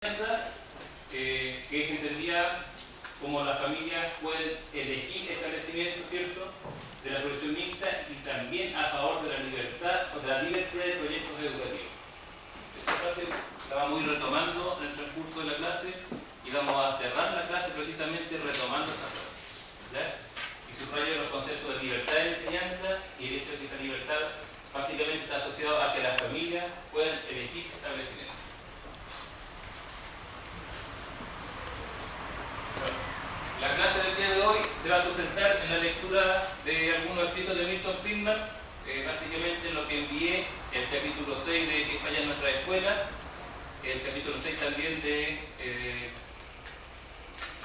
que es entendida como las familias pueden elegir establecimientos, ¿cierto?, de la profesión mixta y también a favor de la libertad o de la diversidad de proyectos educativos. Esta frase la vamos a ir retomando en el transcurso de la clase y vamos a cerrar la clase precisamente retomando esa frase, ¿ya? Y subrayo los conceptos de libertad de enseñanza y el hecho de que esa libertad básicamente está asociado a que las familias puedan elegir establecimientos. La clase del día de hoy se va a sustentar en la lectura de algunos escritos de Milton Friedman, básicamente en lo que envié el capítulo 6 de Que falla en nuestra escuela, el capítulo 6 también de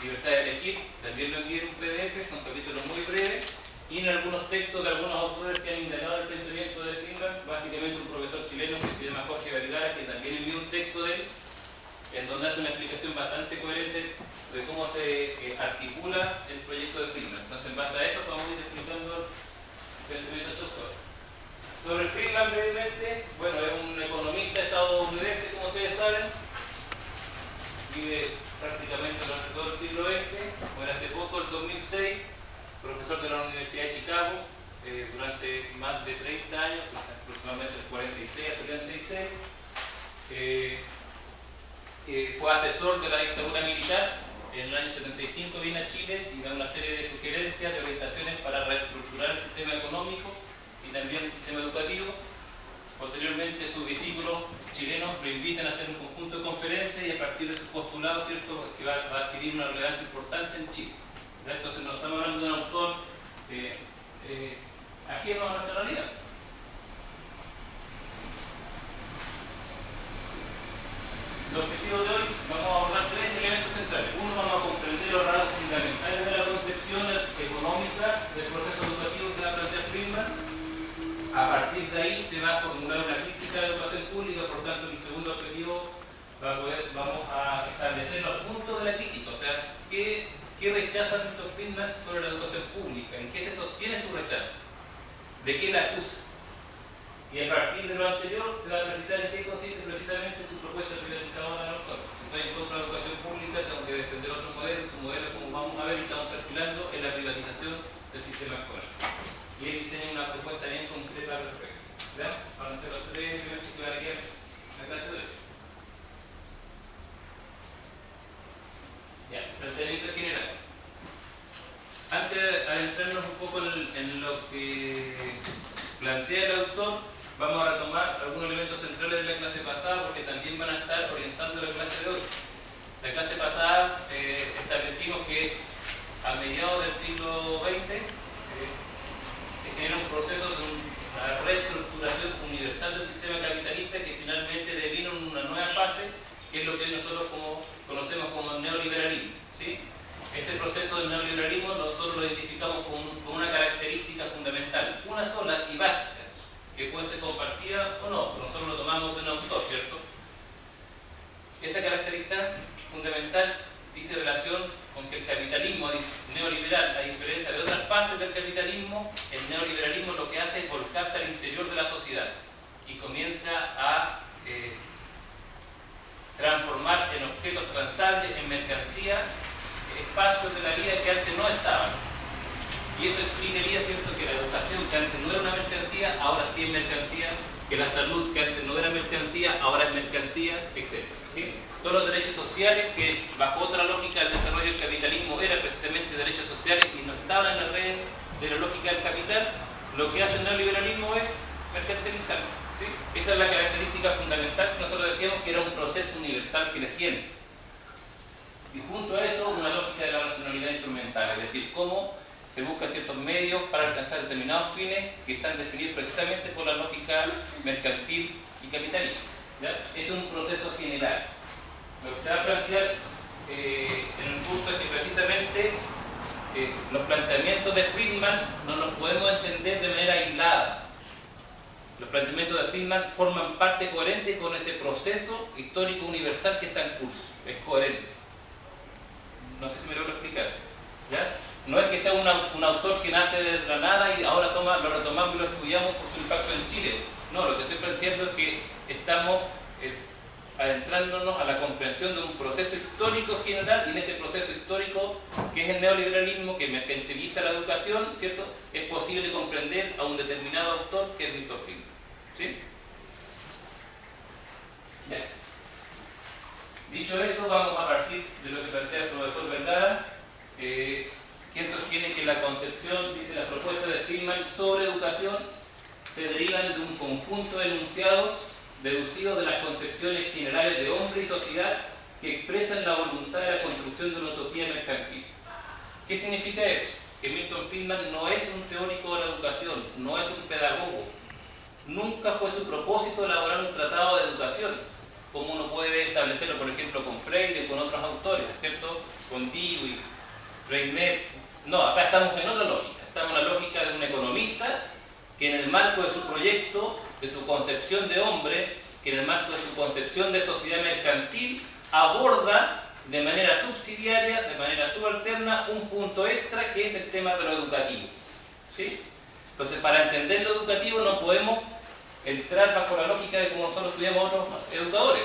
Libertad de elegir, también lo envié en un PDF, son capítulos muy breves, y en algunos textos de algunos autores que han indagado el pensamiento de Friedman, básicamente un profesor chileno que se llama Jorge Vergara, que también envió un texto de él, en donde hace una explicación bastante coherente de cómo se articula el proyecto de Friedman. Entonces, en base a eso, vamos a ir explicando el pensamiento de su autor. Sobre Friedman, brevemente, bueno, es un economista estadounidense, como ustedes saben, vive prácticamente durante todo el siglo XX, muere hace poco, el 2006, profesor de la Universidad de Chicago, durante más de 30 años, aproximadamente de 46 a 76. Fue asesor de la dictadura militar. En el año 75 vino a Chile y da una serie de sugerencias, de orientaciones para reestructurar el sistema económico y también el sistema educativo. Posteriormente, sus discípulos chilenos lo invitan a hacer un conjunto de conferencias y a partir de sus postulados, ¿cierto?, que va a adquirir una relevancia importante en Chile. Entonces, no estamos hablando de un autor ajeno a nuestra realidad. El objetivo de hoy, vamos a abordar tres elementos centrales. Uno, vamos a comprender los rasgos fundamentales de la concepción económica del proceso educativo que va a plantear Friedman. A partir de ahí se va a formular una crítica de la educación pública, por tanto, en el segundo objetivo vamos a establecer los puntos de la crítica, o sea, ¿qué rechaza Milton Friedman sobre la educación pública? ¿En qué se sostiene su rechazo? ¿De qué la acusa? Y a partir de lo anterior se va a precisar en qué consiste precisamente su propuesta privatizadora del autor. Si estoy en contra de la educación pública, tengo que defender otro modelo. Su modelo, como vamos a ver, estamos perfilando en la privatización del sistema escolar. Y él diseña una propuesta bien concreta al respecto. ¿Ya? Van a ser los tres elementos que van a quedar en la clase de hoy. Ya, planteamiento general. Antes de adentrarnos un poco en lo que plantea el autor, vamos a retomar algunos elementos centrales de la clase pasada porque también van a estar orientando la clase de hoy. La clase pasada establecimos que a mediados del siglo XX se genera un proceso de una reestructuración universal del sistema capitalista que finalmente devino en una nueva fase, que es lo que hoy nosotros conocemos como el neoliberalismo, ¿sí? Ese proceso del neoliberalismo nosotros lo identificamos con una característica fundamental, una sola y básica, que puede ser compartida o no, pero nosotros lo tomamos de un autor, ¿cierto? Esa característica fundamental dice relación con que el capitalismo neoliberal, a diferencia de otras fases del capitalismo, el neoliberalismo lo que hace es volcarse al interior de la sociedad y comienza a transformar en objetos transables, en mercancía, espacios de la vida que antes no estaban. Y eso explicaría, ¿cierto?, que la educación, que antes no era una mercancía, ahora sí es mercancía, que la salud, que antes no era mercancía, ahora es mercancía, etc. ¿Sí? Todos los derechos sociales, que bajo otra lógica del desarrollo del capitalismo eran precisamente derechos sociales y no estaban en la red de la lógica del capital, lo que hace el neoliberalismo es mercantilizar. ¿Sí? Esa es la característica fundamental que nosotros decíamos que era un proceso universal creciente. Y junto a eso, una lógica de la racionalidad instrumental, es decir, cómo se buscan ciertos medios para alcanzar determinados fines que están definidos precisamente por la lógica mercantil y capitalista. ¿Ya? Es un proceso general. Lo que se va a plantear en el curso es que precisamente los planteamientos de Friedman no los podemos entender de manera aislada. Los planteamientos de Friedman forman parte coherente con este proceso histórico universal que está en curso. Es coherente. No sé si me logro explicar. ¿Ya? No es que sea un autor que nace de la nada y ahora lo retomamos y lo estudiamos por su impacto en Chile. No, lo que estoy planteando es que estamos adentrándonos a la comprensión de un proceso histórico general, y en ese proceso histórico, que es el neoliberalismo, que mercantiliza la educación, ¿cierto?, es posible comprender a un determinado autor que es Milton Friedman. ¿Sí? Ya. Dicho eso, vamos a partir de lo que plantea el profesor Vergara, quien sostiene que la concepción, dice, la propuesta de Friedman sobre educación se derivan de un conjunto de enunciados deducidos de las concepciones generales de hombre y sociedad que expresan la voluntad de la construcción de una utopía mercantil. ¿Qué significa eso? Que Milton Friedman no es un teórico de la educación, no es un pedagogo. Nunca fue su propósito elaborar un tratado de educación, como uno puede establecerlo, por ejemplo, con Freire y con otros autores, ¿cierto? Con Dewey, Reinet. No, acá estamos en otra lógica. Estamos en la lógica de un economista que en el marco de su proyecto, de su concepción de hombre, que en el marco de su concepción de sociedad mercantil, aborda de manera subsidiaria, de manera subalterna, un punto extra que es el tema de lo educativo. ¿Sí? Entonces, para entender lo educativo no podemos entrar bajo la lógica de como nosotros estudiamos otros educadores.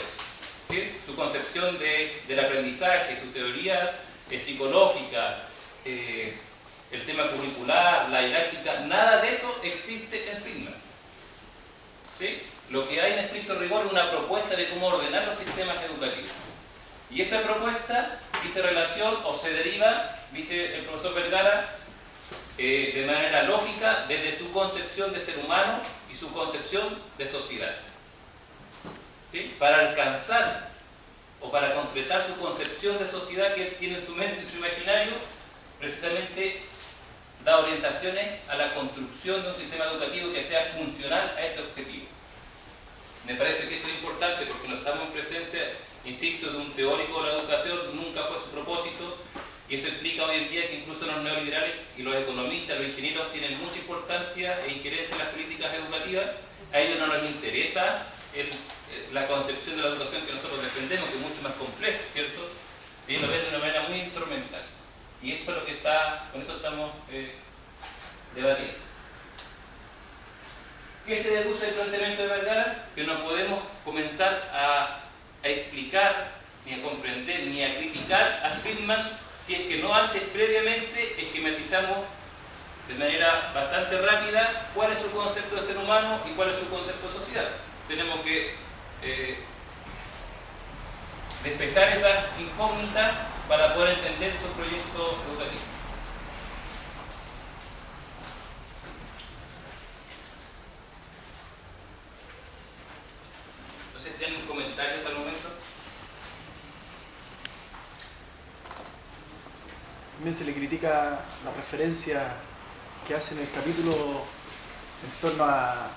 ¿Sí? Su concepción del aprendizaje, su teoría psicológica, el tema curricular, la didáctica, nada de eso existe en Friedman. ¿Sí? Lo que hay en estricto rigor es una propuesta de cómo ordenar los sistemas educativos. Y esa propuesta dice relación o se deriva, dice el profesor Vergara, de manera lógica desde su concepción de ser humano y su concepción de sociedad. ¿Sí? Para alcanzar o para concretar su concepción de sociedad que él tiene en su mente y su imaginario, precisamente da orientaciones a la construcción de un sistema educativo que sea funcional a ese objetivo. Me parece que eso es importante porque no estamos en presencia, insisto, de un teórico de la educación, nunca fue su propósito, y eso explica hoy en día que incluso los neoliberales y los economistas, los ingenieros tienen mucha importancia e injerencia en las políticas educativas. A ellos no les interesa la concepción de la educación que nosotros defendemos, que es mucho más compleja, ¿cierto? Ellos lo ven de una manera muy instrumental. Y eso es lo que con eso estamos debatiendo. ¿Qué se deduce del planteamiento de Vergara? Que no podemos comenzar a explicar, ni a comprender, ni a criticar a Friedman si es que no antes, previamente, esquematizamos de manera bastante rápida cuál es su concepto de ser humano y cuál es su concepto de sociedad. Tenemos que despejar esa incógnita para poder entender su proyecto educativo. No sé si tienen un comentario hasta el momento. También se le critica la referencia que hace en el capítulo en torno a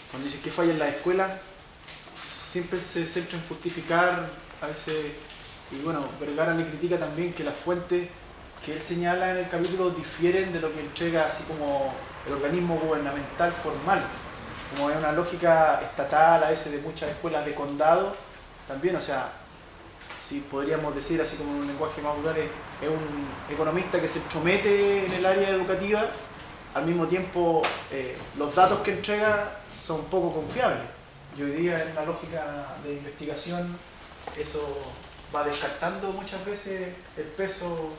cuando dice que falla en la escuela. Siempre se centra en justificar a veces, y bueno, Vergara le critica también que las fuentes que él señala en el capítulo difieren de lo que entrega así como el organismo gubernamental formal, como es una lógica estatal a veces de muchas escuelas de condado también, o sea, si podríamos decir así como en un lenguaje más vulgar, es un economista que se entromete en el área educativa, al mismo tiempo los datos que entrega son poco confiables. Y hoy día en la lógica de investigación eso va descartando muchas veces el peso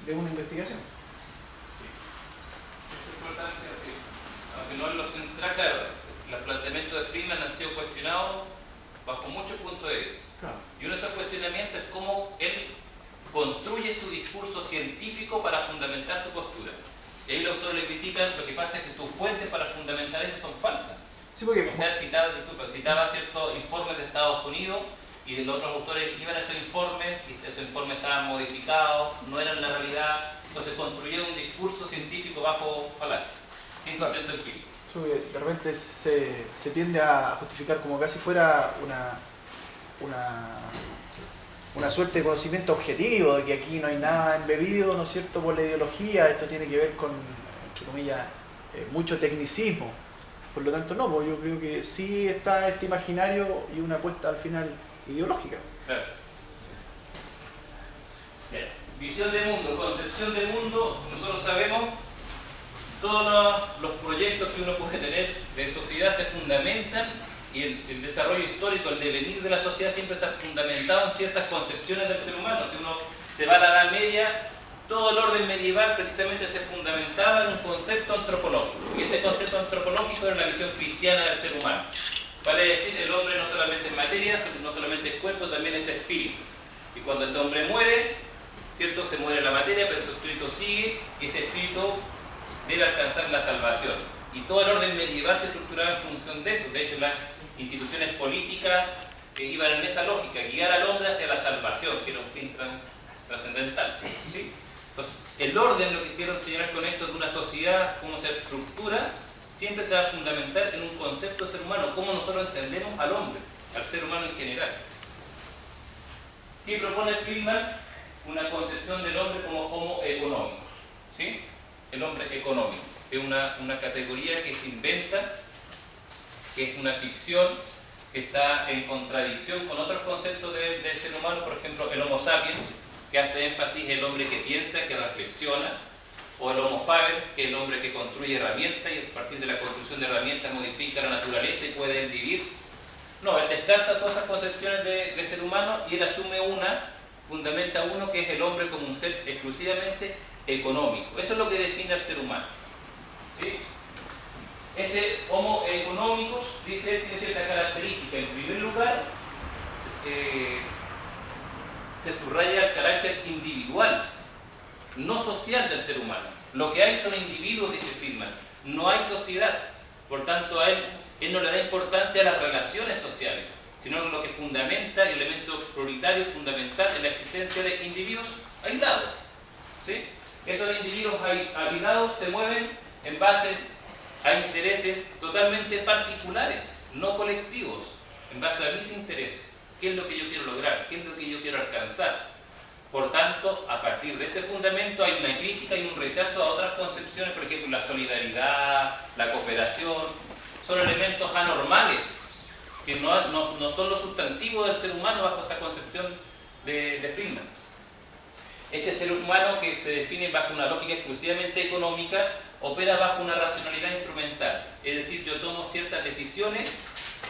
de una investigación. Sí. Es importante, aunque no es lo central, claro, los planteamientos de Friedman han sido cuestionados bajo muchos puntos de vista. Claro. Y uno de esos cuestionamientos es cómo él construye su discurso científico para fundamentar su postura. Y ahí los autores le critican, lo que pasa es que tus fuentes para fundamentar eso son falsas. Sí, porque O sea, citaban ciertos informes de Estados Unidos y los otros autores iban a esos informes y esos informes estaban modificados, no eran la realidad, entonces construyeron un discurso científico bajo falacia, sin sustento empírico. de repente se tiende a justificar como casi fuera una suerte de conocimiento objetivo, de que aquí no hay nada embebido, ¿no es cierto?, por la ideología. Esto tiene que ver con, entre comillas, mucho tecnicismo. Por lo tanto, no, pues yo creo que sí está este imaginario y una apuesta al final ideológica. Claro. Bien. Visión del mundo, concepción del mundo. Nosotros sabemos todos los proyectos que uno puede tener de sociedad se fundamentan y el desarrollo histórico, el devenir de la sociedad siempre se ha fundamentado en ciertas concepciones del ser humano. Si uno se va a la Edad Media, todo el orden medieval precisamente se fundamentaba en un concepto antropológico. Y ese concepto antropológico era la visión cristiana del ser humano. Vale decir, el hombre no solamente es materia, no solamente es cuerpo, también es espíritu. Y cuando ese hombre muere, ¿cierto? Se muere la materia, pero su espíritu sigue, y ese espíritu debe alcanzar la salvación. Y todo el orden medieval se estructuraba en función de eso. De hecho, las instituciones políticas iban en esa lógica, guiar al hombre hacia la salvación, que era un fin trascendental. ¿Sí? Entonces, el orden, lo que quiero enseñar con esto de una sociedad, cómo se estructura, siempre se va a fundamentar en un concepto de ser humano, cómo nosotros entendemos al hombre, al ser humano en general. Y propone Friedman una concepción del hombre como homo economicus, ¿sí? El hombre económico es una categoría que se inventa, que es una ficción, que está en contradicción con otros conceptos del ser humano, por ejemplo, el homo sapiens, que hace énfasis en el hombre que piensa, que reflexiona, o el homo faber, que es el hombre que construye herramientas y a partir de la construcción de herramientas modifica la naturaleza y puede vivir. No, él descarta todas esas concepciones de ser humano y él asume fundamenta uno que es el hombre como un ser exclusivamente económico. Eso es lo que define al ser humano. ¿Sí? Ese homo económicos, dice él, tiene ciertas características. En primer lugar, se subraya el carácter individual, no social del ser humano. Lo que hay son individuos, dice Friedman, no hay sociedad. Por tanto, a él no le da importancia a las relaciones sociales, sino lo que fundamenta, el elemento prioritario fundamental en la existencia de individuos aislados. ¿Sí? Esos individuos aislados se mueven en base a intereses totalmente particulares, no colectivos, en base a mis intereses. ¿Qué es lo que yo quiero lograr? ¿Qué es lo que yo quiero alcanzar? Por tanto, a partir de ese fundamento hay una crítica y un rechazo a otras concepciones, por ejemplo, la solidaridad, la cooperación, son elementos anormales, que no son los sustantivos del ser humano bajo esta concepción de Friedman. Este ser humano que se define bajo una lógica exclusivamente económica, opera bajo una racionalidad instrumental, es decir, yo tomo ciertas decisiones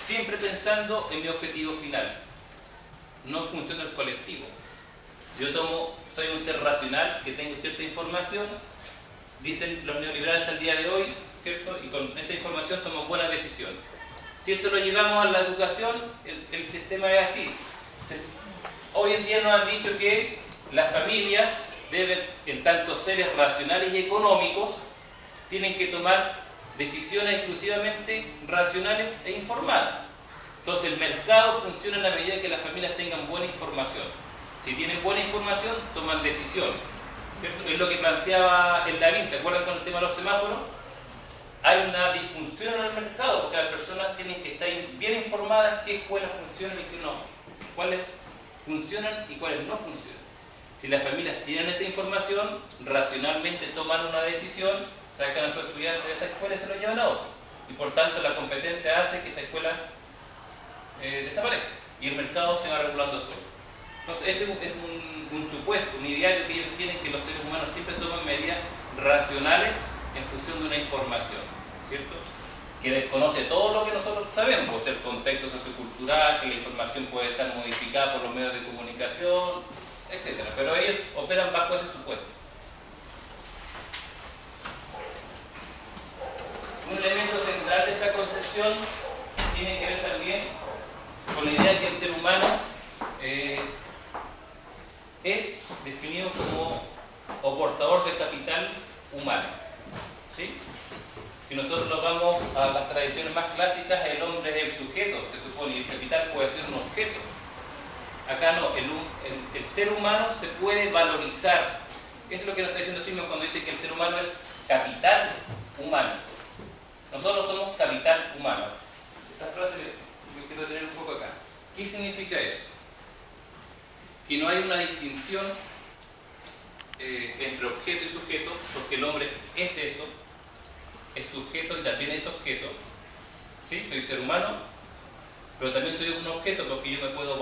siempre pensando en mi objetivo final, no en función del colectivo. Yo soy un ser racional que tengo cierta información, dicen los neoliberales hasta el día de hoy, ¿cierto? Y con esa información tomo buenas decisiones. Si esto lo llevamos a la educación, el sistema es así. Hoy en día nos han dicho que las familias deben, en tanto seres racionales y económicos, tienen que tomar decisiones exclusivamente racionales e informadas. Entonces el mercado funciona en la medida que las familias tengan buena información. Si tienen buena información, toman decisiones. ¿Cierto? Es lo que planteaba el Davín, ¿se acuerdan con el tema de los semáforos? Hay una disfunción en el mercado, porque las personas tienen que estar bien informadas qué escuelas funcionan y qué no. Cuáles funcionan y cuáles no funcionan. Si las familias tienen esa información, racionalmente toman una decisión, sacan a sus estudiantes de esa escuela y se lo llevan a otra. Y por tanto la competencia hace que esa escuela desaparezca y el mercado se va regulando solo. Entonces ese es un supuesto, un ideario que ellos tienen, que los seres humanos siempre toman medidas racionales en función de una información, ¿cierto? Que desconoce todo lo que nosotros sabemos, pues el contexto sociocultural, que la información puede estar modificada por los medios de comunicación, etc. Pero ellos operan bajo ese supuesto. Un elemento central de esta concepción tiene que ver también con la idea de que el ser humano es definido como o portador de capital humano. ¿Sí? Si nosotros nos vamos a las tradiciones más clásicas, el hombre es el sujeto, se supone, y el capital puede ser un objeto. Acá no, el ser humano se puede valorizar. Eso es lo que nos está diciendo Friedman cuando dice que el ser humano es capital humano. Nosotros somos capital humano. Esta frase yo quiero tener un poco acá. ¿Qué significa eso? Que no hay una distinción entre objeto y sujeto, porque el hombre es eso, es sujeto y también es objeto. ¿Sí? Soy ser humano, pero también soy un objeto porque yo me puedo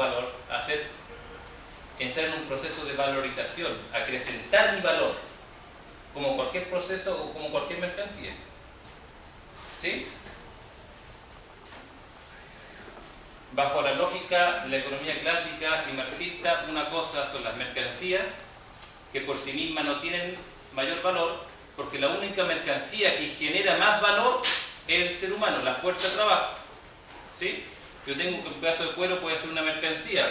entrar en un proceso de valorización, acrecentar mi valor, como cualquier proceso o como cualquier mercancía. ¿Sí? bajo la lógica de la economía clásica y marxista, una cosa son las mercancías, que por sí mismas no tienen mayor valor, porque la única mercancía que genera más valor es el ser humano, la fuerza de trabajo. ¿Sí? Yo tengo un pedazo de cuero, puede ser una mercancía,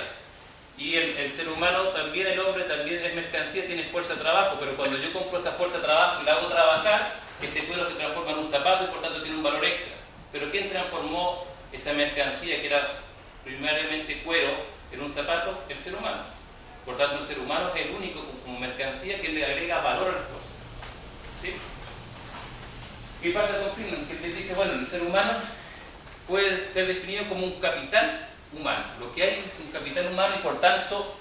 y el ser humano también, el hombre también es mercancía, tiene fuerza de trabajo, pero cuando yo compro esa fuerza de trabajo y la hago trabajar, ese cuero se transforma en un zapato y por tanto tiene un valor extra. Pero ¿quién transformó esa mercancía que era primariamente cuero en un zapato? El ser humano. Por tanto, el ser humano es el único como mercancía que le agrega valor a las cosas. ¿Sí? ¿Qué pasa con Friedman? Que te dice, bueno, el ser humano puede ser definido como un capital humano. Lo que hay es un capital humano y por tanto,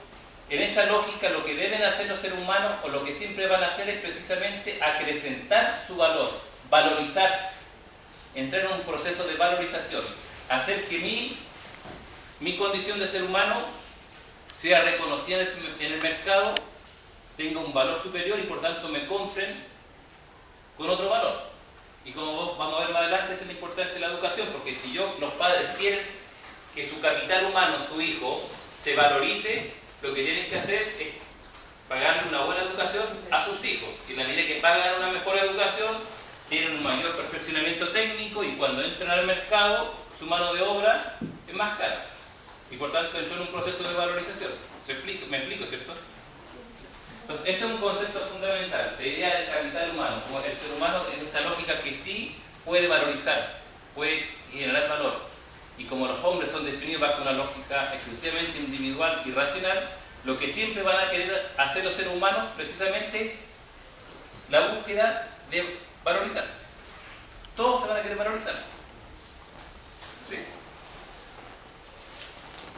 en esa lógica, lo que deben hacer los seres humanos o lo que siempre van a hacer es precisamente acrecentar su valor, valorizarse, entrar en un proceso de valorización, hacer que mi condición de ser humano sea reconocida en el mercado, tenga un valor superior y por tanto me compren con otro valor. Y como vamos a ver más adelante, esa es la importancia de la educación, porque si los padres quieren que su capital humano, su hijo, se valorice, lo que tienen que hacer es pagarle una buena educación a sus hijos. Y en la medida que pagan una mejor educación, tienen un mayor perfeccionamiento técnico y cuando entran al mercado, su mano de obra es más cara. Y por tanto entró en un proceso de valorización. ¿Me explico, cierto? Entonces, ese es un concepto fundamental, la idea del capital humano, como el ser humano en esta lógica que sí puede valorizarse, puede generar valor. Y como los hombres son definidos bajo una lógica exclusivamente individual y racional, lo que siempre van a querer hacer los seres humanos precisamente la búsqueda de valorizarse. Todos se van a querer valorizar. ¿Sí?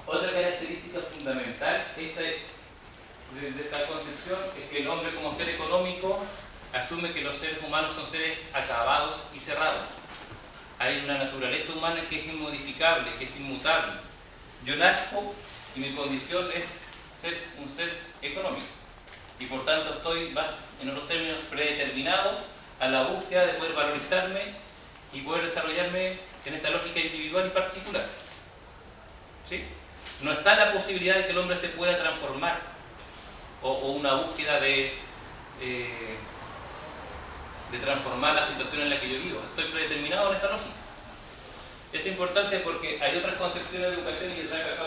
Otra característica fundamental de esta concepción es que el hombre como ser económico asume que los seres humanos son seres acabados y cerrados. Hay una naturaleza humana que es inmodificable, que es inmutable. Yo nazco y mi condición es ser un ser económico. Y por tanto estoy, en otros términos, predeterminado a la búsqueda de poder valorizarme y poder desarrollarme en esta lógica individual y particular. ¿Sí? No está la posibilidad de que el hombre se pueda transformar o una búsqueda de transformar la situación en la que yo vivo. Estoy predeterminado en esa lógica. Esto es importante porque hay otras concepciones de educación y yo traigo acá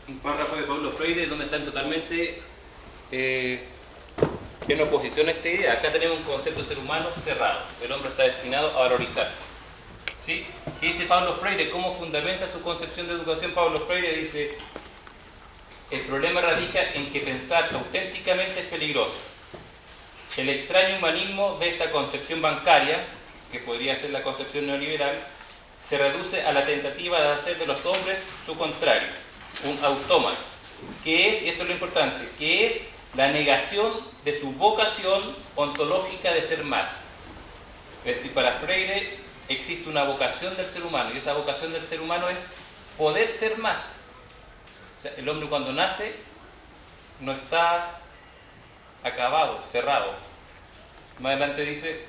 un párrafo de Paulo Freire donde están totalmente en oposición a esta idea. Acá tenemos un concepto de ser humano cerrado. El hombre está destinado a valorizarse. ¿Sí? ¿Qué dice Paulo Freire? ¿Cómo fundamenta su concepción de educación? Paulo Freire dice: el problema radica en que pensar auténticamente es peligroso. El extraño humanismo de esta concepción bancaria, que podría ser la concepción neoliberal, se reduce a la tentativa de hacer de los hombres su contrario, un autómata, que es, y esto es lo importante, que es la negación de su vocación ontológica de ser más. Es decir, para Freire existe una vocación del ser humano, y esa vocación del ser humano es poder ser más. O sea, el hombre cuando nace no está acabado, cerrado. Más adelante dice: